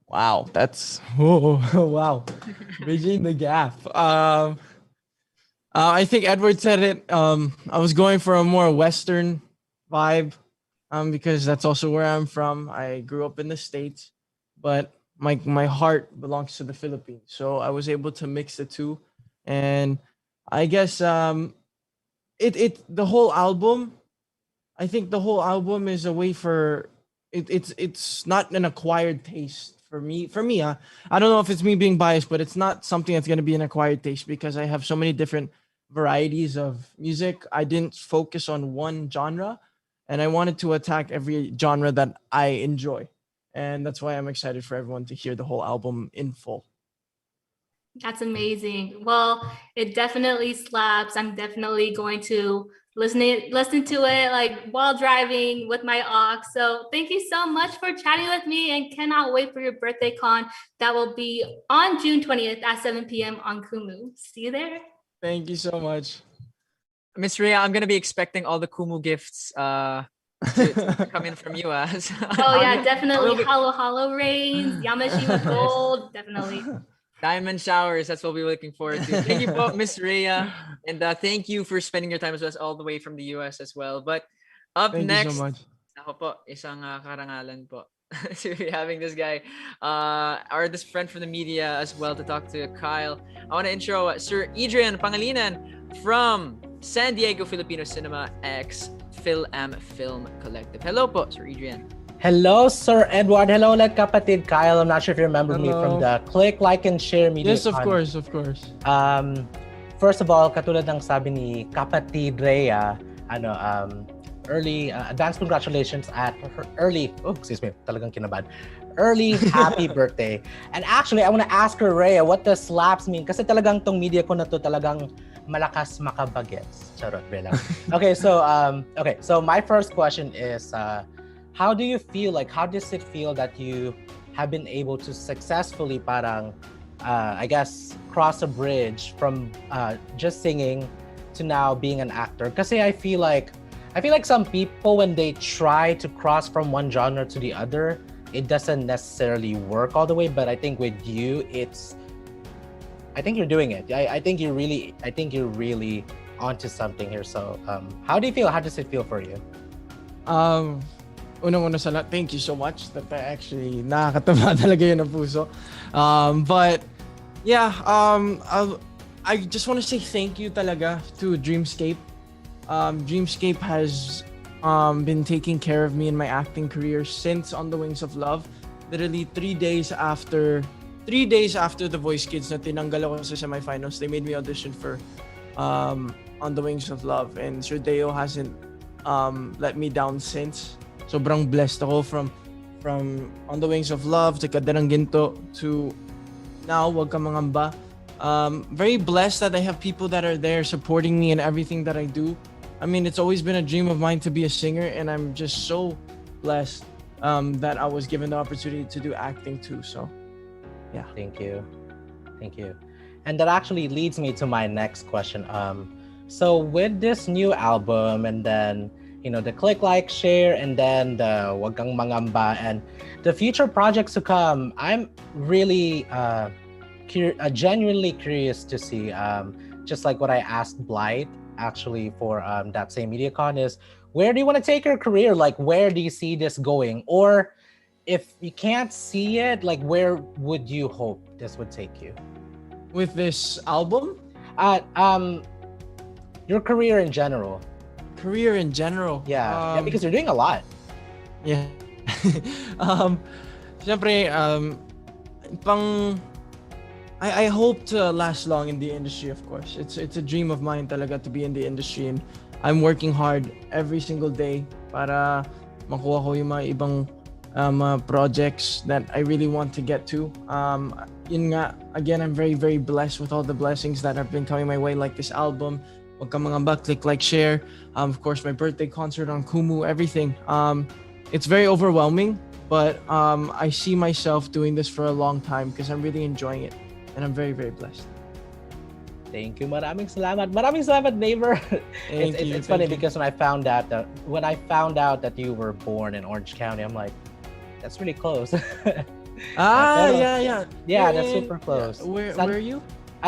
Wow, that's wow, bridging the gap. I think Edward said it. I was going for a more Western vibe, because that's also where I'm from. I grew up in the States, but my heart belongs to the Philippines. So I was able to mix the two, and I guess it the whole album. I think the whole album is a way for it's not an acquired taste for me. For me, I don't know if it's me being biased, but it's not something that's gonna be an acquired taste because I have so many different varieties of music. I didn't focus on one genre, and I wanted to attack every genre that I enjoy, and that's why I'm excited for everyone to hear the whole album in full. That's amazing. Well, it definitely slaps. I'm definitely going to listen to it like while driving with my aux. So thank you so much for chatting with me and cannot wait for your birthday con. That will be on June 20th at 7 p.m. on Kumu. See you there. Thank you so much. Miss Rhea, I'm gonna be expecting all the Kumu gifts to come in from you. Oh yeah, definitely. Hollow Rains, Yamashima Gold, definitely. Diamond showers, that's what we're looking forward to. Thank you po, Miss Rhea. And thank you for spending your time with us all the way from the US as well. But up Thank next, you so much. ako po, isang karangalan po. To be having this guy, or this friend from the media as well to talk to Kyle. I want to intro Sir Adrian Pangalinan from San Diego Filipino Cinema X Phil-Am Film Collective. Hello po, Sir Adrian. Hello, Sir Edward. Hello, ulit kapatid Kyle. I'm not sure if you remember me Hello. from the Click, Like, and Share media. Yes, of course, of course. First of all, katulad ng sabi ni kapatid Rhea, early advance congratulations at her early, talagang kinabad. Early happy birthday. And actually, I want to ask her, Rhea, what does slaps mean? Kasi talagang tong media ko na to talagang malakas makabagets. Charot, bilang. Okay, so my first question is, how do you feel? Like, how does it feel that you have been able to successfully I guess, cross a bridge from just singing to now being an actor? Because I feel like some people, when they try to cross from one genre to the other, it doesn't necessarily work all the way. But I think with you, I think you're doing it. I think you're really onto something here. So how do you feel? How does it feel for you? Unang-una sa lahat, thank you so much. That actually nakakatama talaga yun ng puso. But yeah, I just want to say thank you talaga to Dreamscape. Dreamscape has been taking care of me in my acting career since On the Wings of Love. Literally 3 days after The Voice Kids na tinanggal ako sa semifinals, they made me audition for On the Wings of Love, and Sir Deo hasn't let me down since. Sobrang blessed ako from On the Wings of Love to Kaderang Ginto to now Wag Ka Mangamba. Very blessed that I have people that are there supporting me in everything that I do. I mean, it's always been a dream of mine to be a singer, and I'm just so blessed that I was given the opportunity to do acting too. So yeah. Thank you. And that actually leads me to my next question. So with this new album, and then the Click, Like, Share, and then the Wag Kang Mangamba, and the future projects to come, I'm really genuinely curious to see, just like what I asked Blight actually for that same MediaCon, is where do you want to take your career? Like, where do you see this going? Or if you can't see it, like, where would you hope this would take you? With this album? Your career in general. Yeah, because you're doing a lot. Yeah. Siyempre, I hope to last long in the industry, of course. It's a dream of mine talaga to be in the industry, and I'm working hard every single day para makuha ko yung mga ibang projects that I really want to get to. Yun nga, again, I'm very, very blessed with all the blessings that have been coming my way, like this album, Wag Ka Mangamba, Click, Like, Share, of course, my birthday concert on Kumu, everything. It's very overwhelming, but I see myself doing this for a long time because I'm really enjoying it, and I'm very, very blessed. Thank you. Maraming salamat, neighbor. It's funny because when I found out that you were born in Orange County, I'm like, that's really close. Ah, Pero- yeah. Yeah, You're that's in- super close. Where San- are you?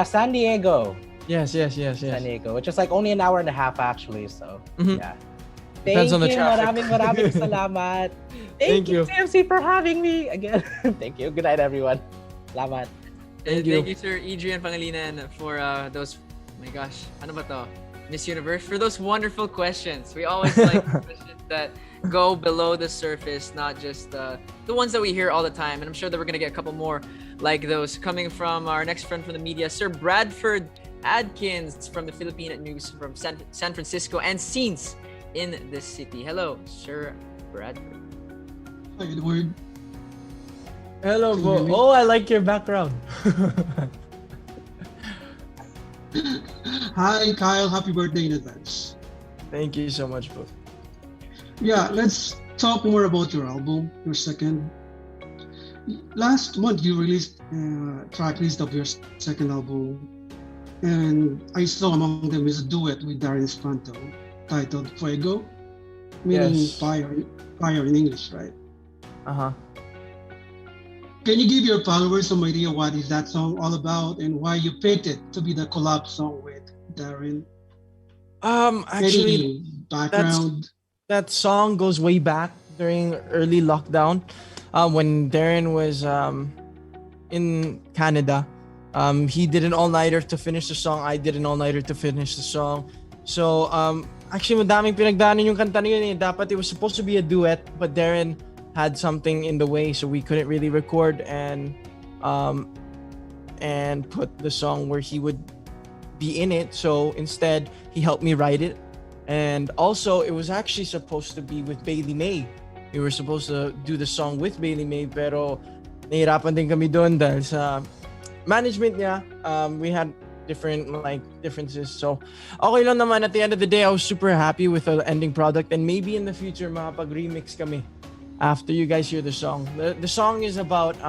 San Diego. Yes. San Diego, which is like only an hour and a half actually. So Mhm. yeah. Depends on the Thank you. traffic. Maraming salamat. Thank you. TMC, for having me again. Thank you. Good night, everyone. Salamat. Thank Thank you. you, Sir Adrian Pangilinan, for those. Oh my gosh, ano ba to? Miss Universe, for those wonderful questions. We always like questions that go below the surface, not just the ones that we hear all the time. And I'm sure that we're gonna get a couple more like those coming from our next friend from the media, Sir Bradford Adkins from the Philippine News from San Francisco and Scenes in the city. Hello, Sir Bradford. Hi, Edward. Hello, Can you bro. hear me? Oh, I like your background. Hi, Kyle. Happy birthday in advance. Thank you so much, bro. Yeah, let's talk more about your album, your second. Last month, you released a track list of your second album, and I saw among them is a duet with Darren Espanto titled Fuego, meaning Yes. fire in English, right? Uh-huh. Can you give your followers some idea what is that song all about and why you picked it to be the collab song with Darren? Actually, Any background? that song goes way back during early lockdown, when Darren was in Canada. He did an all-nighter to finish the song. I did an all-nighter to finish the song. So, actually, madaming pinagdaanan yung kanta na yun eh. Dapat it was supposed to be a duet, but Darren had something in the way, so we couldn't really record and put the song where he would be in it. So instead, he helped me write it. And also, it was actually supposed to be with Bailey May. We were supposed to do the song with Bailey May, pero nahirapan din kami doon dahil sa management niya. We had different differences. So okay lang naman. At the end of the day, I was super happy with the ending product, and maybe in the future makapag-remix kami after you guys hear the song. The song is about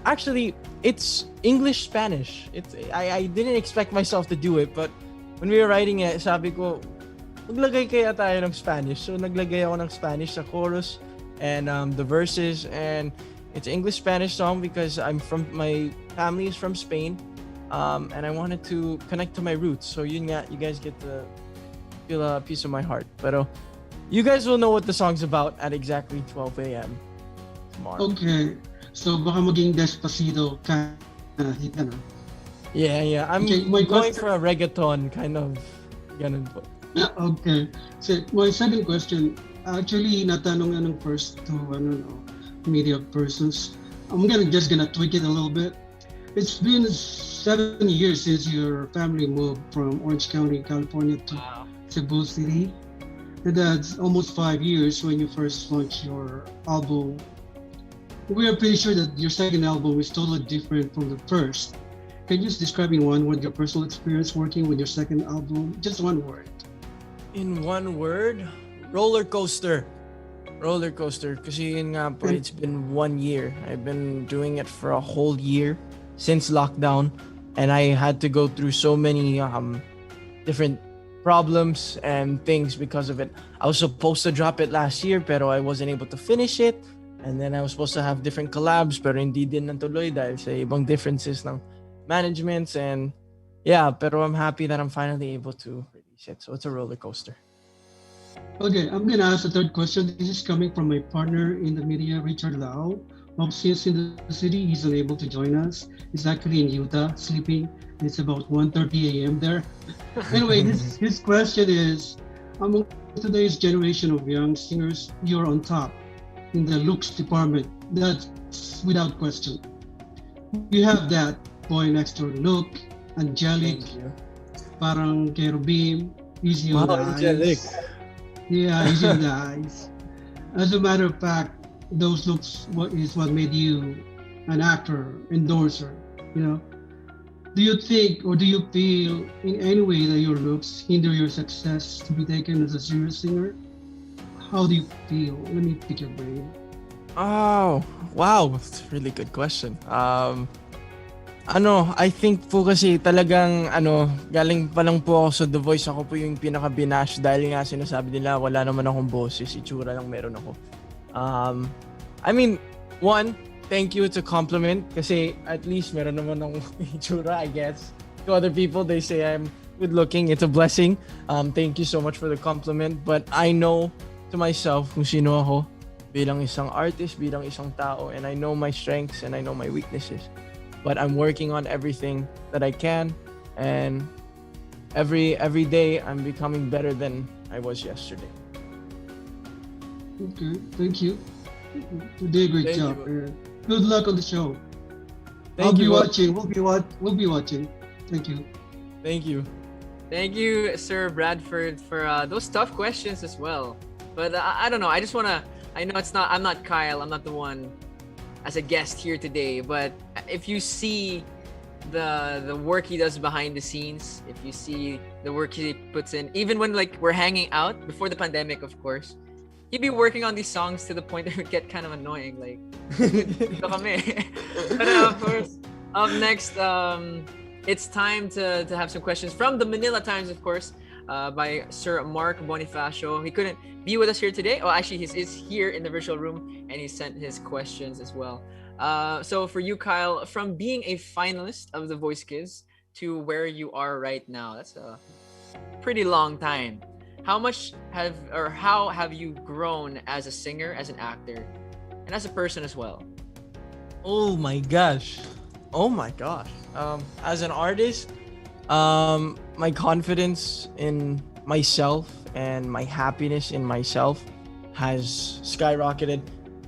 actually it's English Spanish. I didn't expect myself to do it, but when we were writing it, sabi ko maglagay kaya tayo ng Spanish. So naglagay ako ng Spanish sa chorus and the verses, and it's English Spanish song because my family is from Spain. And I wanted to connect to my roots. So yun nga, you guys get to feel a piece of my heart. Pero you guys will know what the song's about at exactly 12 a.m. tomorrow. Okay. So baka maging Despacito ka na hit na. Yeah. I'm Okay, my going question- for a reggaeton kind of ganun po. Okay. So my second question, actually natanong na ng first two media persons. I'm just gonna tweak it a little bit. It's been 7 years since your family moved from Orange County, California to Cebu City. And that's almost 5 years when you first launched your album. We are pretty sure that your second album is totally different from the first. Can you just describe in one word your personal experience working with your second album? Just one word. In one word, roller coaster. Roller coaster. Kasi yun nga po, it's been 1 year. I've been doing it for a whole year since lockdown. And I had to go through so many different problems and things because of it. I was supposed to drop it last year, pero I wasn't able to finish it. And then I was supposed to have different collabs, pero hindi din natuloy dahil sa ibang differences ng managements. And yeah, pero I'm happy that I'm finally able to release it. So it's a roller coaster. Okay, I'm gonna ask the third question. This is coming from my partner in the media, Richard Lau. Since in the city, he's unable to join us. He's actually in Utah, sleeping. It's about 1:30 a.m. there. Anyway, his question is, among today's generation of young singers, you're on top in the looks department. That's without question. You have that boy next door look, angelic, Thank you. parang cherubim, easy on Wow, the angelic. eyes. Yeah, easy on the eyes. As a matter of fact, those looks is what made you an actor, endorser, you know. Do you think or do you feel in any way that your looks hinder your success to be taken as a serious singer? How do you feel? Let me pick your brain. Oh, wow. That's a really good question. I think po kasi talagang galing pa lang po ako sa The Voice. Ako po yung pinaka-binash dahil nga sinasabi nila wala naman akong boses, itsura lang meron ako. I mean, one, thank you. It's a compliment kasi at least meron naman ng itsura, I guess. To other people, they say I'm good looking. It's a blessing. Thank you so much for the compliment. But I know to myself kung sino ako bilang isang artist, bilang isang tao, and I know my strengths and I know my weaknesses. But I'm working on everything that I can, and every day I'm becoming better than I was yesterday. Okay, thank you. You did a great Thank job. you. Good luck on the show. Thank I'll you. be watching. We'll be watching. Thank you. Thank you. Thank you, Sir Bradford, for those tough questions as well. But I don't know. I just wanna. I know it's not. I'm not Kyle. I'm not the one as a guest here today. But if you see the work he does behind the scenes, if you see the work he puts in, even when like we're hanging out before the pandemic, of course, he'd be working on these songs to the point that it would get kind of annoying. Like, dito kami. But of course, up next, it's time to have some questions from the Manila Times, of course, by Sir Mark Bonifacio. He couldn't be with us here today. Oh, actually, he is here in the virtual room, and he sent his questions as well. So for you, Kyle, from being a finalist of The Voice Kids to where you are right now, that's a pretty long time. How have you grown as a singer, as an actor, and as a person as well? Oh my gosh. As an artist, my confidence in myself and my happiness in myself has skyrocketed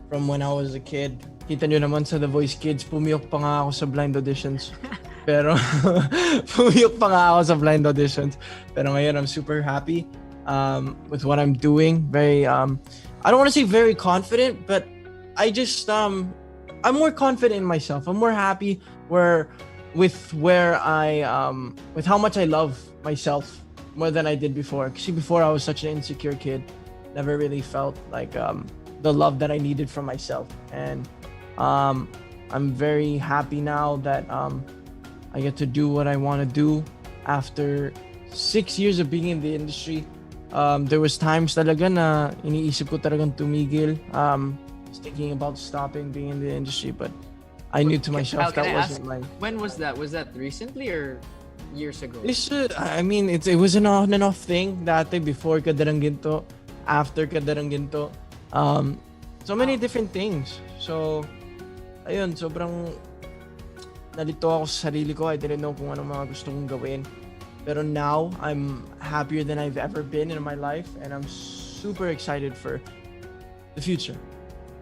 from when I was a kid. Kita nyo naman sa The Voice Kids, pumiyok pa nga ako sa blind auditions. Pero ngayon I'm super happy with what I'm doing. Very I don't want to say very confident, but I just I'm more confident in myself. I'm more happy with how much I love myself more than I did before. Because before I was such an insecure kid, never really felt like the love that I needed from myself. And I'm very happy now that I get to do what I want to do. After 6 years of being in the industry, there was times talaga na iniisip ko talagang tumigil. Thinking about stopping being in the industry, but I knew to myself that wasn't my. When was that? Was that recently or years ago? I mean, it was an on and off thing. Dati before kadarang ginto, after kadarang ginto, so many different things. So, ayun, sobrang nalito ako sa sarili ko. I didn't know kung anong mga gusto kong gawin. Pero now, I'm happier than I've ever been in my life, and I'm super excited for the future.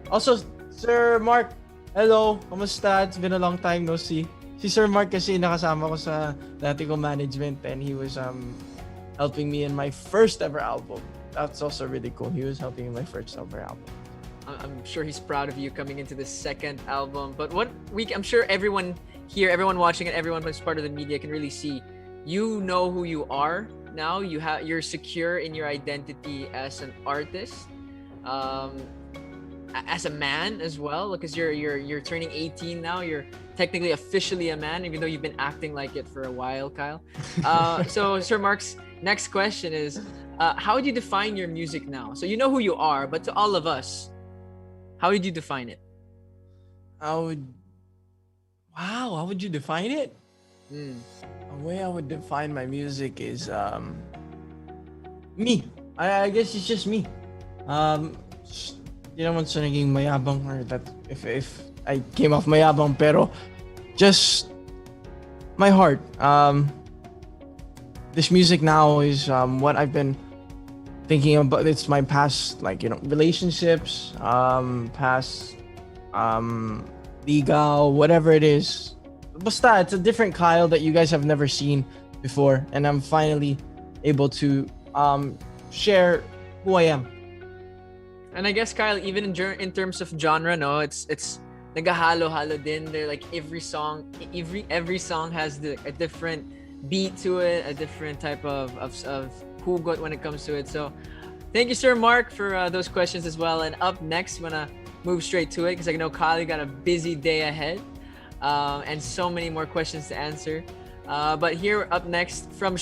Also, Sir Mark, hello, kamusta? It's been a long time no see. Si Sir Mark kasi nakasama ko sa dati kong management, and he was helping me in my first ever album. That's also really cool. He was helping in my first ever album. I'm sure he's proud of you coming into the second album. But I'm sure everyone here, everyone watching it, everyone who's part of the media can really see. You know who you are now. You're secure in your identity as an artist. As a man as well, because you're turning 18 now. You're technically officially a man, even though you've been acting like it for a while, Kyle. So Sir Mark's next question is, how would you define your music now? So you know who you are, but to all of us, how would you define it? How would you define it? The way I would define my music is me. I guess it's just me. Hindi naman sa naging mayabang, or that if I came off mayabang, pero just my heart. This music now is what I've been thinking about. It's my past, relationships, past ligaw, whatever it is. Basta, it's a different Kyle that you guys have never seen before, and I'm finally able to share who I am. And I guess, Kyle, even in terms of genre, no, it's nagahalo-halo din. They're like every song has a different beat to it, a different type of hugot when it comes to it. So, thank you, Sir Mark, for those questions as well. And up next, I'm gonna move straight to it because I know Kyle got a busy day ahead, and so many more questions to answer. But here, up next from